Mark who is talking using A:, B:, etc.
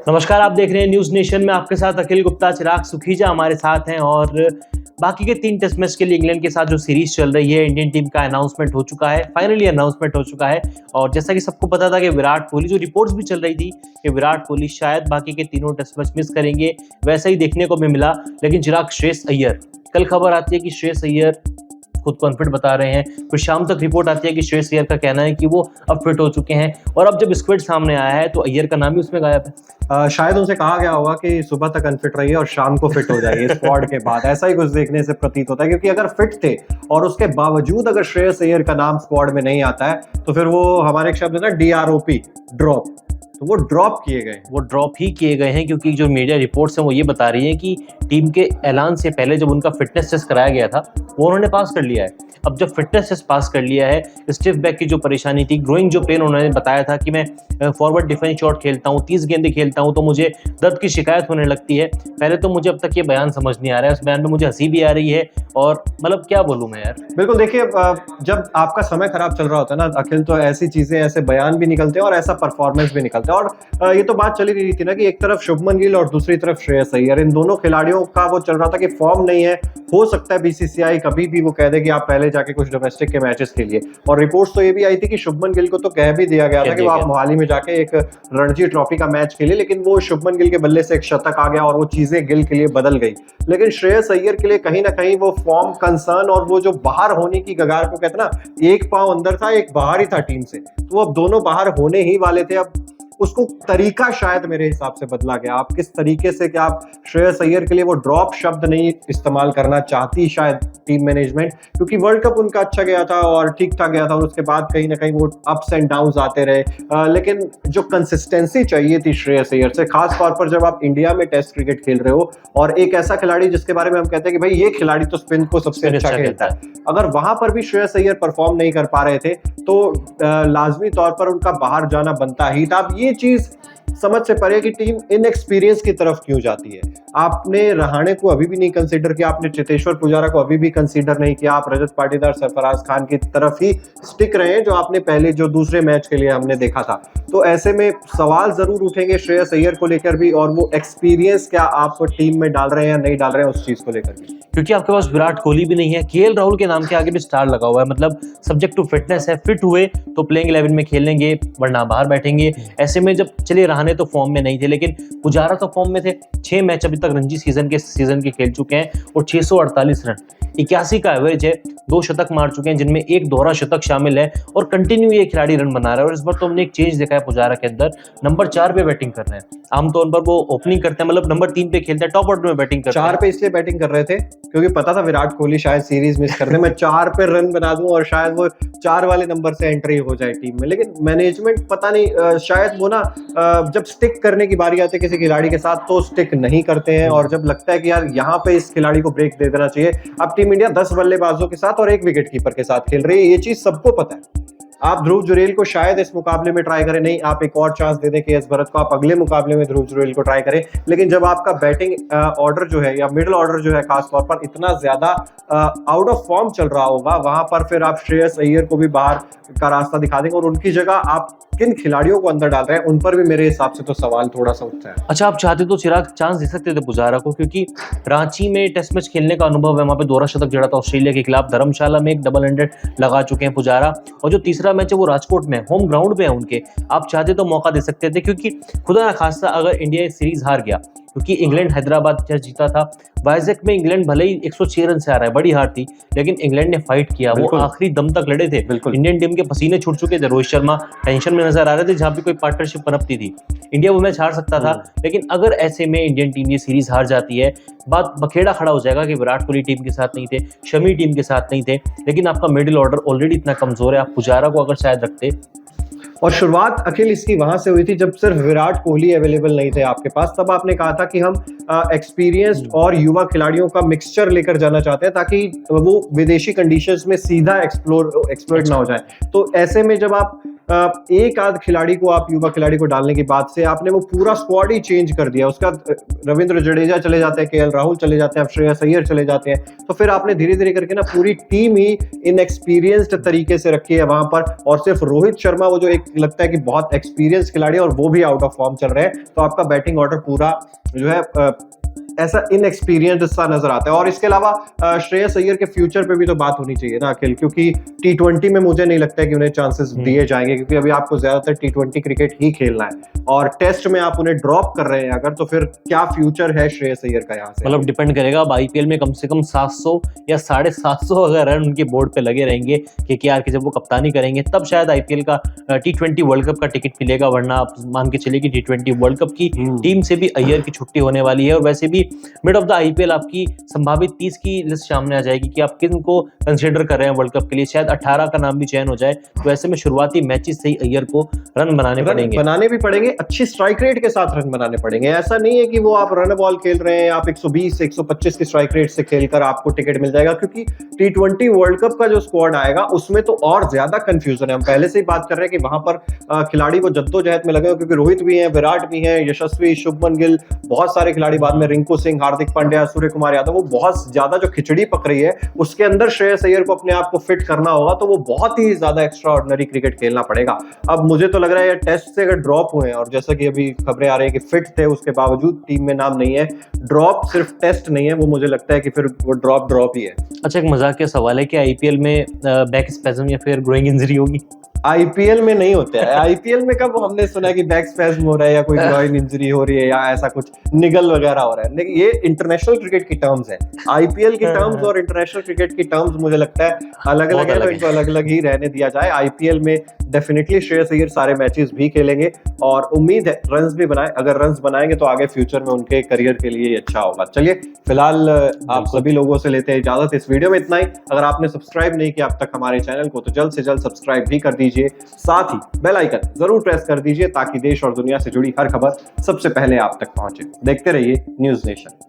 A: नमस्कार, आप देख रहे हैं न्यूज नेशन में। आपके साथ अखिल गुप्ता, चिराग सुखीजा हमारे साथ हैं। और बाकी के 3 टेस्ट मैच के लिए इंग्लैंड के साथ जो सीरीज चल रही है, इंडियन टीम का अनाउंसमेंट हो चुका है, फाइनली अनाउंसमेंट हो चुका है। और जैसा कि सबको पता था कि विराट कोहली, जो रिपोर्ट्स भी चल रही थी कि विराट कोहली शायद बाकी के तीनों टेस्ट मैच मिस करेंगे, वैसा ही देखने को भी मिला। लेकिन चिराग, श्रेयस अय्यर, कल खबर आती है कि श्रेयस अय्यर खुद कॉन्फिडेंट बता रहे हैं, फिर शाम तक रिपोर्ट आती है कि श्रेयस अय्यर का कहना है कि वो अब फिट हो चुके हैं। और अब जब स्क्वाड सामने आया है तो अय्यर का नाम ही उसमें गायब है।
B: शायद उनसे कहा गया होगा कि सुबह तक अनफिट रहिए और शाम को फिट हो जाइए स्क्वाड के बाद। ऐसा ही कुछ देखने से प्रतीत होता है, क्योंकि अगर फिट थे और उसके बावजूद अगर श्रेयस अय्यर का नाम स्क्वाड में नहीं आता है तो फिर वो हमारे एक शब्द है ना, DROP, ड्रॉप, तो वो ड्रॉप किए गए।
A: वो ड्रॉप ही किए गए हैं, क्योंकि जो मीडिया रिपोर्ट्स हैं वो ये बता रही हैं कि टीम के ऐलान से पहले जब उनका फिटनेस टेस्ट कराया गया था वो उन्होंने पास कर लिया है। अब जब फिटनेस टेस्ट पास कर लिया है, स्टिफ बैक की जो परेशानी थी, ग्रोइंग जो पेन, उन्होंने बताया था कि मैं फॉरवर्ड डिफेंस शॉट खेलता हूँ, 30 गेंदें खेलता हूँ तो मुझे दर्द की शिकायत होने लगती है। पहले तो मुझे अब तक ये बयान समझ नहीं आ रहा है, उस बयान में मुझे हंसी भी आ रही है और मतलब क्या बोलूँ मैं यार।
B: बिल्कुल, देखिए, जब आपका समय खराब चल रहा होता है ना अखिल, तो ऐसी चीजें, ऐसे बयान भी निकलते हैं और ऐसा परफॉर्मेंस भी निकलता है। और ये तो बात चली रही थी ना कि एक तरफ शुभमन गिल और दूसरी तरफ श्रेयस अय्यर, इन दोनों खिलाड़ियों का वो चल रहा था कि फॉर्म नहीं है। हो सकता है BCCI कभी भी वो कह दे कि आप पहले जाके कुछ डोमेस्टिक के मैचेस खेलिए। और रिपोर्ट्स तो ये भी आई थी कि शुभमन गिल को तो कह भी दिया गया था कि वो आप मोहाली में जाके एक रणजी ट्रॉफी का मैच खेलिए, लेकिन वो शुभमन गिल के बल्ले से एक शतक आ गया और वो चीजें गिल के लिए बदल गई। लेकिन श्रेयस अय्यर के लिए कहीं ना कहीं वो फॉर्म कंसर्न और वो जो बाहर होने की कगार को कहते ना, एक पांव अंदर था एक बाहर ही था टीम से, तो अब दोनों बाहर होने ही वाले थे। अब उसको तरीका शायद मेरे हिसाब से बदला गया। आप किस तरीके से, कि आप श्रेयस अय्यर के लिए वो ड्रॉप शब्द नहीं इस्तेमाल करना चाहती शायद टीम मैनेजमेंट, क्योंकि वर्ल्ड कप उनका अच्छा गया था और ठीक ठाक गया था और उसके बाद कहीं ना कहीं वो अप्स एंड डाउन्स आते रहे। लेकिन जो कंसिस्टेंसी चाहिए थी श्रेयस अय्यर से, खास तौर पर जब आप इंडिया में टेस्ट क्रिकेट खेल रहे हो और एक ऐसा खिलाड़ी जिसके बारे में हम कहते हैं कि भाई ये खिलाड़ी तो स्पिन को सबसे अच्छा खेलता है, अगर वहां पर भी श्रेयस अय्यर परफॉर्म नहीं कर पा रहे थे तो लाजमी तौर पर उनका बाहर जाना बनता ही था। अब ये चीज समझ से परे कि टीम इनएक्सपीरियंस की तरफ क्यों जाती है। आपने रहाणे को अभी भी नहीं कंसीडर किया, आपने चेतेश्वर पुजारा को अभी भी कंसीडर नहीं किया, आप रजत पाटीदार, सरफराज खान की तरफ ही स्टिक रहे हैं जो आपने पहले जो दूसरे मैच के लिए हमने देखा था। तो ऐसे में सवाल जरूर उठेंगे श्रेयस अय्यर को लेकर भी, और वो एक्सपीरियंस क्या आप टीम में डाल रहे हैं या नहीं डाल रहे हैं उस चीज को लेकर भी,
A: क्योंकि आपके पास विराट कोहली भी नहीं है। KL राहुल के नाम के आगे भी स्टार लगा हुआ है, मतलब सब्जेक्ट टू फिटनेस है। फिट हुए तो प्लेइंग 11 में खेलेंगे, वरना बाहर बैठेंगे। ऐसे में जब चले रहाणे तो फॉर्म में नहीं थे, लेकिन पुजारा तो फॉर्म में थे। 6 मैच अभी तक रणजी सीजन के खेल चुके हैं और 648 रन, 81 का एवरेज है, 2 शतक मार चुके हैं जिनमें एक दोहरा शतक शामिल है। और कंटिन्यू ये खिलाड़ी रन बना रहा है। और इस बार तो हमने एक चेंज देखा है पुजारा के अंदर, नंबर 4 पे बैटिंग कर रहे हैं। आमतौर पर वो ओपनिंग करते हैं, मतलब नंबर 3 पे खेलते हैं, टॉप ऑर्डर में बैटिंग करते हैं।
B: 4 पे इसलिए बैटिंग कर रहे थे क्योंकि पता था विराट कोहली शायद सीरीज मिस कर दे, मैं 4 पे रन बना दूं और शायद वो 4 वाले नंबर से एंट्री हो जाए टीम में। लेकिन मैनेजमेंट पता नहीं, शायद वो ना, जब स्टिक करने की बारी आती है किसी खिलाड़ी के साथ तो स्टिक नहीं करते हैं, और जब लगता है कि यार यहाँ पे इस खिलाड़ी को ब्रेक दे देना चाहिए। अब टीम इंडिया 10 बल्लेबाजों के साथ और 1 विकेट कीपर के साथ खेल रही है, ये चीज सबको पता है। आप ध्रुव जुरेल को शायद इस मुकाबले में ट्राई करें, नहीं आप एक और चांस दे दें KS भरत को, आप अगले मुकाबले में ध्रुव जुरेल को ट्राई करें। लेकिन जब आपका बैटिंग ऑर्डर जो है या मिडिल ऑर्डर जो है खास तौर पर इतना ज्यादा आउट ऑफ फॉर्म चल रहा होगा, वहां पर फिर आप श्रेयस अय्यर को भी बाहर का रास्ता दिखा देंगे और उनकी जगह आप किन खिलाड़ियों को अंदर डाल रहे हैं उन पर भी मेरे हिसाब से तो सवाल थोड़ा सा उठता है।
A: अच्छा, आप चाहते तो चिराग चांस दे सकते थे पुजारा को, क्योंकि रांची में टेस्ट मैच खेलने का अनुभव है, वहां पे दोहरा शतक जड़ा था ऑस्ट्रेलिया के खिलाफ। धर्मशाला में एक डबल 100 लगा चुके हैं पुजारा, और जो तीसरा मैच है वो राजकोट में, होम ग्राउंड पे है उनके। आप चाहते तो मौका दे सकते थे, क्योंकि खुदा ना खास्ता अगर इंडिया सीरीज हार गया, क्योंकि इंग्लैंड हैदराबाद टेस्ट जीता था, वाइजैक में इंग्लैंड भले ही 106 रन से आ रहा है, बड़ी हार थी, लेकिन इंग्लैंड ने फाइट किया, वो आखिरी दम तक लड़े थे। इंडियन टीम के पसीने छूट चुके थे, रोहित शर्मा टेंशन में नजर आ रहे थे, जहां भी कोई पार्टनरशिप पनपती थी। इंडिया वो मैच हार सकता था, लेकिन अगर ऐसे में इंडियन टीम ये सीरीज हार जाती है, बात बखेड़ा खड़ा हो जाएगा कि विराट कोहली टीम के साथ नहीं थे, शमी टीम के साथ नहीं थे, लेकिन आपका मिडिल ऑर्डर ऑलरेडी इतना कमजोर है, आप पुजारा को अगर शायद रखते।
B: और शुरुआत अखिल इसकी वहां से हुई थी जब सिर्फ विराट कोहली अवेलेबल नहीं थे आपके पास, तब आपने कहा था कि हम एक्सपीरियंस्ड और युवा खिलाड़ियों का मिक्सचर लेकर जाना चाहते हैं ताकि वो विदेशी कंडीशंस में सीधा एक्सप्लोइट ना हो जाए। तो ऐसे में जब आप एक आध खिलाड़ी को, आप युवा खिलाड़ी को डालने की बात से आपने वो पूरा स्क्वाड ही चेंज कर दिया। उसका रविंद्र जडेजा चले जाते हैं, KL राहुल चले जाते हैं, अब श्रेयस अय्यर चले जाते हैं, तो फिर आपने धीरे धीरे करके ना पूरी टीम ही इनएक्सपीरियंस्ड तरीके से रखी है वहां पर, और सिर्फ रोहित शर्मा वो जो एक लगता है कि बहुत एक्सपीरियंस खिलाड़ी है और वो भी आउट ऑफ फॉर्म चल रहे हैं, तो आपका बैटिंग ऑर्डर पूरा जो है ऐसा इनएक्सपीरियंस सा नजर आता है। और इसके अलावा श्रेयस अय्यर के फ्यूचर पे भी तो बात होनी चाहिए ना अखिल, क्योंकि T20 में मुझे नहीं लगता है कि उन्हें चांसेस दिए जाएंगे, क्योंकि अभी आपको ज्यादातर T20 क्रिकेट ही खेलना है और टेस्ट में आप उन्हें ड्रॉप कर रहे हैं अगर, तो फिर क्या फ्यूचर है श्रेयस अय्यर का यहाँ से?
A: मतलब डिपेंड करेगा, अब आईपीएल में कम से कम 700 या 750 अगर रन उनके बोर्ड पे लगे रहेंगे केकेआर की, जब वो कप्तानी करेंगे तब शायद आईपीएल का T20 वर्ल्ड कप का टिकट मिलेगा, वरना आप मान के चलिए कि T20 वर्ल्ड कप की टीम से भी अय्यर की छुट्टी होने वाली है। और वैसे भी मिड ऑफ द आईपीएल आपकी संभावित 30 की लिस्ट सामने आ जाएगी कि आप किन को कंसीडर कर रहे हैं वर्ल्ड कप के लिए, शायद 18 का नाम भी चयन हो जाए। तो ऐसे में शुरुआती मैचेस से ही अय्यर को रन बनाने पड़ेंगे,
B: अच्छी स्ट्राइक रेट के साथ रन बनाने पड़ेंगे। ऐसा नहीं है कि वो आप रन बॉल खेल रहे हैं, आप 120 125 की स्ट्राइक रेट से खेलकर आपको टिकट मिल जाएगा, क्योंकि T20 वर्ल्ड कप का जो स्क्वाड आएगा उसमें तो और ज्यादा कंफ्यूजन है। हम पहले से ही बात कर रहे हैं कि वहां पर खिलाड़ी वो जद्दोजहद में लगे, क्योंकि रोहित भी है, विराट भी है, यशस्वी, शुभमन गिल, बहुत सारे खिलाड़ी, बाद में रिंकू सिंह, हार्दिक पांड्या, सूर्य कुमार यादव, वो बहुत ज्यादा जो खिचड़ी पक रही है उसके अंदर श्रेयस अय्यर को अपने आप को फिट करना होगा, तो वो बहुत ही ज्यादा एक्स्ट्रा ऑर्डिनरी क्रिकेट खेलना पड़ेगा। अब मुझे तो लग रहा है टेस्ट से अगर ड्रॉप हुए हैं, और जैसा कि अभी खबरें आ रही है कि फिट थे उसके बावजूद टीम में नाम नहीं है, ड्रॉप सिर्फ टेस्ट नहीं है, वो मुझे लगता है कि फिर वो ड्रॉप ही है।
A: अच्छा, एक मजाक का सवाल है कि आईपीएल में बैक स्पैज्म या फिर ग्रोइंग इंजरी होगी?
B: आईपीएल में नहीं होता है। आईपीएल में कब हमने सुना कि बैक स्पैज्म हो रहा है या कोई ग्रॉइन इंजरी हो रही है या ऐसा कुछ निगल वगैरह हो रहा है, लेकिन ये इंटरनेशनल क्रिकेट की टर्म्स है। आईपीएल की टर्म्स और इंटरनेशनल क्रिकेट की टर्म्स मुझे लगता है अलग अलग है, तो इनको अलग अलग ही रहने दिया जाए। आईपीएल में डेफिनेटली श्रेयस अय्यर सारे मैचेस भी खेलेंगे और उम्मीद है रन्स भी बनाए, अगर रन्स बनाएंगे तो आगे फ्यूचर में उनके करियर के लिए अच्छा होगा। चलिए फिलहाल आप सभी लोगों से लेते हैं इजाजत, इस वीडियो में इतना ही। अगर आपने सब्सक्राइब नहीं किया अब तक हमारे चैनल को, तो जल्द से जल्द सब्सक्राइब भी कर दीजिए, साथ ही बेल आइकन जरूर प्रेस कर दीजिए ताकि देश और दुनिया से जुड़ी हर खबर सबसे पहले आप तक पहुंचे। देखते रहिए न्यूज़ नेशन।